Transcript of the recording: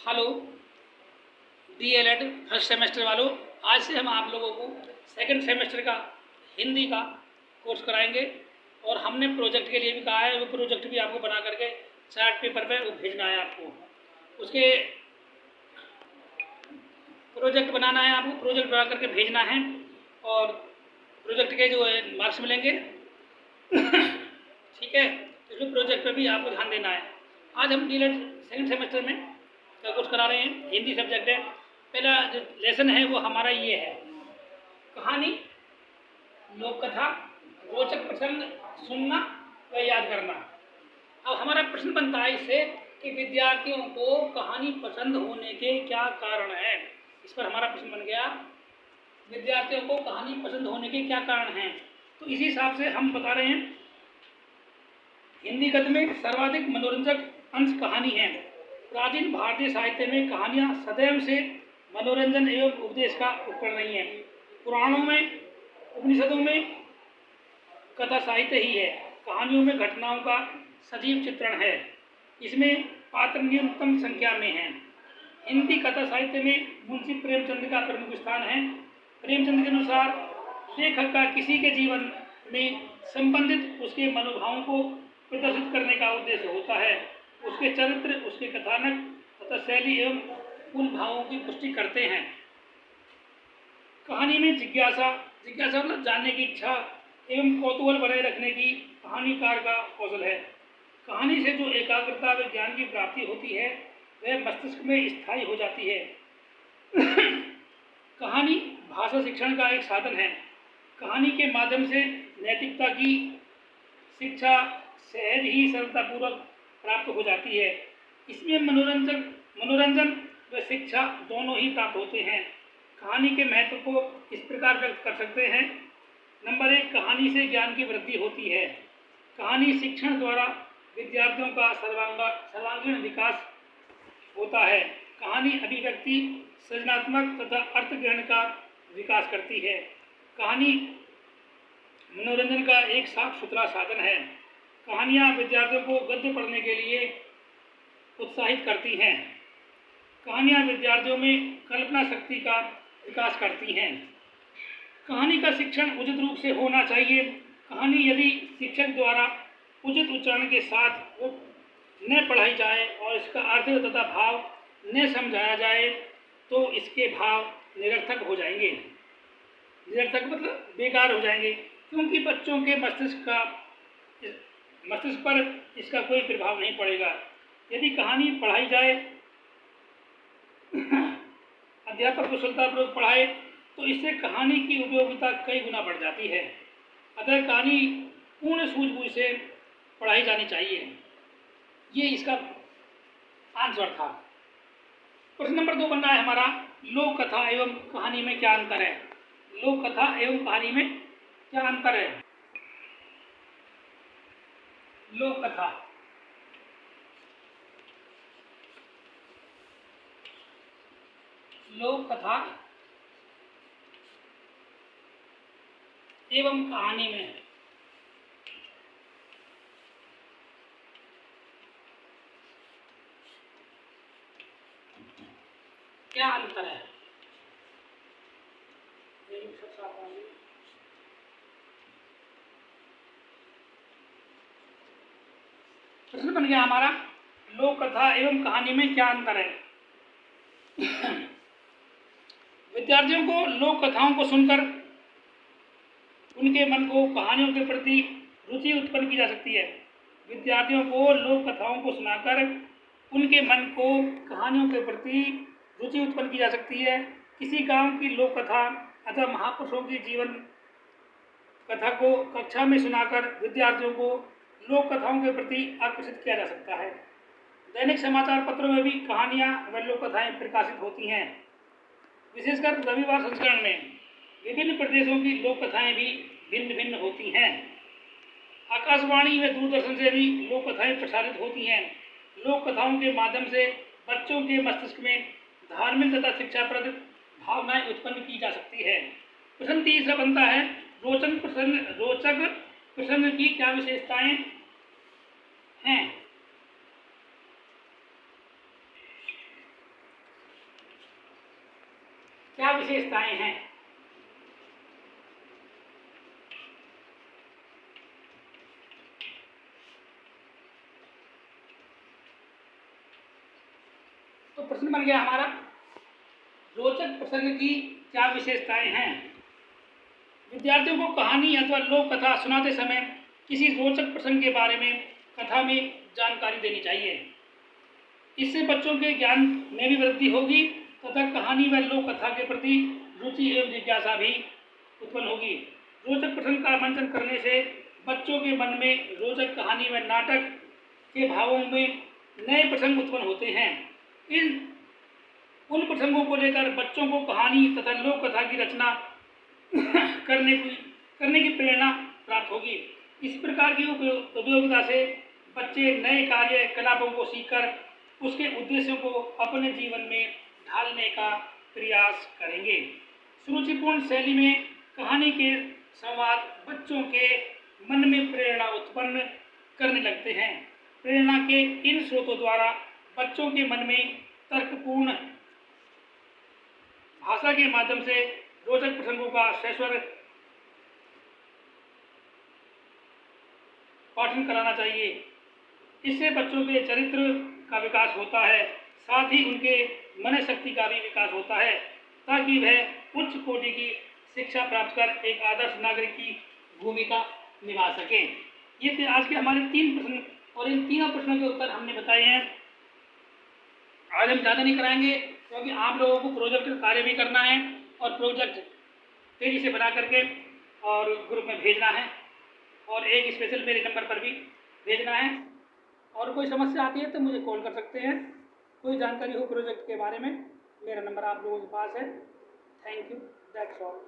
Hello DElEd first semester वालों। आज से हम आप लोगों को सेकंड सेमेस्टर का हिंदी का कोर्स कराएंगे और हमने प्रोजेक्ट के लिए भी कहा है। वो प्रोजेक्ट भी आपको बना करके चार्ट पेपर पे वो भेजना है। आपको उसके प्रोजेक्ट बनाना है, आपको प्रोजेक्ट बना करके भेजना है और प्रोजेक्ट के जो है मार्क्स मिलेंगे। ठीक है, तो इसमें प्रोजेक्ट पे भी आपको ध्यान देना है। आज हम डीएलएड सेकंड सेमेस्टर में का कोर्स करा रहे हैं, हिंदी सब्जेक्ट है। पहला जो लेसन है वो हमारा ये है, कहानी, लोक कथा, रोचक प्रसंग सुनना व याद करना। अब हमारा प्रश्न बनता है इससे कि विद्यार्थियों को कहानी पसंद होने के क्या कारण हैं। इस पर हमारा प्रश्न बन गया, विद्यार्थियों को कहानी पसंद होने के क्या कारण हैं। तो इसी हिसाब से हम बता रहे हैं, हिंदी गद्य में सर्वाधिक मनोरंजक अंश कहानी है। प्राचीन भारतीय साहित्य में कहानियाँ सदैव से मनोरंजन एवं उपदेश का उपकरण रही हैं। पुराणों में, उपनिषदों में कथा साहित्य ही है। कहानियों में घटनाओं का सजीव चित्रण है। इसमें पात्र न्यूनतम संख्या में हैं। हिंदी कथा साहित्य में मुंशी प्रेमचंद का प्रमुख स्थान है। प्रेमचंद के अनुसार लेखक का किसी के जीवन में संबंधित उसके मनोभावों को प्रदर्शित करने का उद्देश्य होता है। उसके चरित्र, उसके कथानक तथा शैली एवं उन भावों की पुष्टि करते हैं। कहानी में जिज्ञासा मतलब जानने की इच्छा एवं कौतूहल बनाए रखने की कहानीकार का कौशल है। कहानी से जो एकाग्रता व ज्ञान की प्राप्ति होती है वह मस्तिष्क में स्थायी हो जाती है। कहानी भाषा शिक्षण का एक साधन है। कहानी के माध्यम से नैतिकता की शिक्षा सहज ही सरलतापूर्वक प्राप्त हो जाती है। इसमें मनोरंजन व शिक्षा दोनों ही प्राप्त होते हैं। कहानी के महत्व को इस प्रकार व्यक्त कर सकते हैं। नंबर 1, कहानी से ज्ञान की वृद्धि होती है। कहानी शिक्षण द्वारा विद्यार्थियों का सर्वांगीण विकास होता है। कहानी अभिव्यक्ति, सृजनात्मक तथा अर्थग्रहण का विकास करती है। कहानी मनोरंजन का एक साफ सुथरा साधन है। कहानियाँ विद्यार्थियों को गद्य पढ़ने के लिए उत्साहित करती हैं। कहानियाँ विद्यार्थियों में कल्पना शक्ति का विकास करती हैं। कहानी का शिक्षण उचित रूप से होना चाहिए। कहानी यदि शिक्षक द्वारा उचित उच्चारण के साथ न पढ़ाई जाए और इसका अर्थ तथा भाव न समझाया जाए तो इसके भाव निरर्थक हो जाएंगे। निरर्थक मतलब बेकार हो जाएंगे, क्योंकि बच्चों के मस्तिष्क पर इसका कोई प्रभाव नहीं पड़ेगा। यदि कहानी पढ़ाई जाए, अध्यापक कुशलतापूर्वक पढ़ाए तो इससे कहानी की उपयोगिता कई गुना बढ़ जाती है। अतः कहानी पूर्ण सूझबूझ से पढ़ाई जानी चाहिए। ये इसका आंसर था। प्रश्न नंबर 2 बन रहा है हमारा, लोक कथा एवं कहानी में क्या अंतर है। लोक कथा एवं कहानी में क्या अंतर है। लोक कथा एवं कहानी में क्या अंतर है। प्रश्न बन गया हमारा, लोक कथा एवं कहानी में क्या अंतर है। विद्यार्थियों को लोक कथाओं को सुनकर उनके मन को कहानियों के प्रति रुचि उत्पन्न की जा सकती है। विद्यार्थियों को लोक कथाओं को सुनाकर उनके मन को कहानियों के प्रति रुचि उत्पन्न की जा सकती है। किसी गांव की लोक कथा अथवा महापुरुषों की जीवन कथा को कक्षा में सुनाकर विद्यार्थियों को लोक कथाओं के प्रति आकर्षित किया जा सकता है। दैनिक समाचार पत्रों में भी कहानियाँ व लोक कथाएँ प्रकाशित होती हैं। विशेषकर रविवार संस्करण में विभिन्न प्रदेशों की लोक कथाएँ भी भिन्न भिन्न होती हैं। आकाशवाणी व दूरदर्शन से भी लोक कथाएँ प्रसारित होती हैं। लोक कथाओं के माध्यम से बच्चों के मस्तिष्क में धार्मिक तथा शिक्षाप्रद भावनाएं उत्पन्न की जा सकती है। प्रश्न 3 बनता है, रोचक प्रसंग की क्या विशेषताएं हैं। क्या विशेषताएं हैं। तो प्रश्न बन गया हमारा, रोचक प्रसंग की क्या विशेषताएं हैं। विद्यार्थियों को कहानी अथवा लोक कथा सुनाते समय किसी रोचक प्रसंग के बारे में कथा में जानकारी देनी चाहिए। इससे बच्चों के ज्ञान में भी वृद्धि होगी तथा कहानी व लोक कथा के प्रति रुचि एवं जिज्ञासा भी उत्पन्न होगी। रोचक प्रसंग का मंचन करने से बच्चों के मन में रोचक कहानी व नाटक के भावों में नए प्रसंग उत्पन्न होते हैं। उन प्रसंगों को लेकर बच्चों को कहानी तथा लोक कथा की रचना करने की प्रेरणा प्राप्त होगी। इस प्रकार की उपयोगिता से बच्चे नए कार्य कलापों को सीखकर उसके उद्देश्यों को अपने जीवन में ढालने का प्रयास करेंगे। सुरुचिपूर्ण शैली में कहानी के संवाद बच्चों के मन में प्रेरणा उत्पन्न करने लगते हैं। प्रेरणा के इन स्रोतों द्वारा बच्चों के मन में तर्कपूर्ण भाषा के माध्यम से रोचक प्रसंगों का सश्वर पाठन कराना चाहिए। इससे बच्चों के चरित्र का विकास होता है, साथ ही उनके मन शक्ति का भी विकास होता है, ताकि वह उच्च कोटि की शिक्षा प्राप्त कर एक आदर्श नागरिक की भूमिका निभा सकें। ये थे आज के हमारे 3 प्रश्न और इन तीनों प्रश्नों के उत्तर हमने बताए हैं। आज हम ज़्यादा नहीं कराएंगे क्योंकि आप लोगों को प्रोजेक्ट कार्य भी करना है और प्रोजेक्ट तेजी से बना करके और ग्रुप में भेजना है और एक स्पेशल मेरे नंबर पर भी भेजना है। और कोई समस्या आती है तो मुझे कॉल कर सकते हैं। कोई जानकारी हो प्रोजेक्ट के बारे में, मेरा नंबर आप लोगों के पास है। Thank you, that's all.